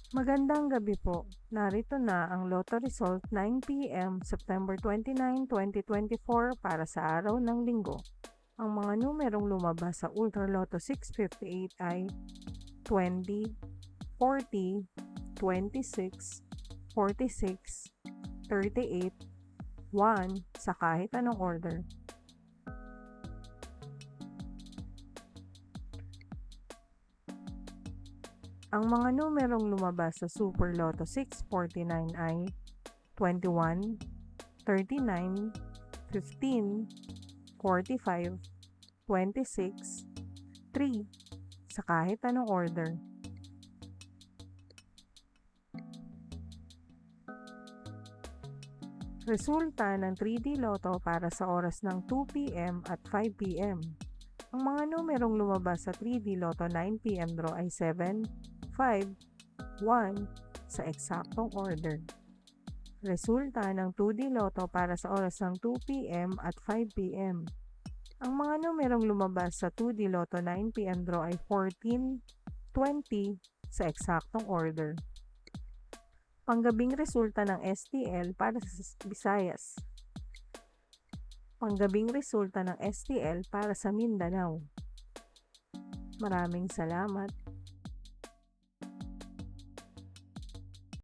Magandang gabi po. Narito na ang Lotto Result 9 p.m. September 29, 2024 para sa araw ng Linggo. Ang mga numerong lumabas sa Ultra Lotto 658 ay 20, 40, 26, 46, 38, 1 sa kahit anong order. Ang mga numerong lumabas sa Super Lotto 649 ay 21, 39, 15, 45, 26, 3 sa kahit anong order. Resulta ng 3D Lotto para sa oras ng 2 p.m. at 5 p.m. Ang mga numerong lumabas sa 3D Lotto 9 p.m. draw ay 7, 5, 1 sa eksaktong order. Resulta ng 2D Lotto para sa oras ng 2 p.m. at 5 p.m. Ang mga numerong lumabas sa 2D Lotto 9 p.m. draw ay 14, 20 sa eksaktong order. Panggabing resulta ng STL para sa Visayas. Panggabing resulta ng STL para sa Mindanao. Maraming salamat.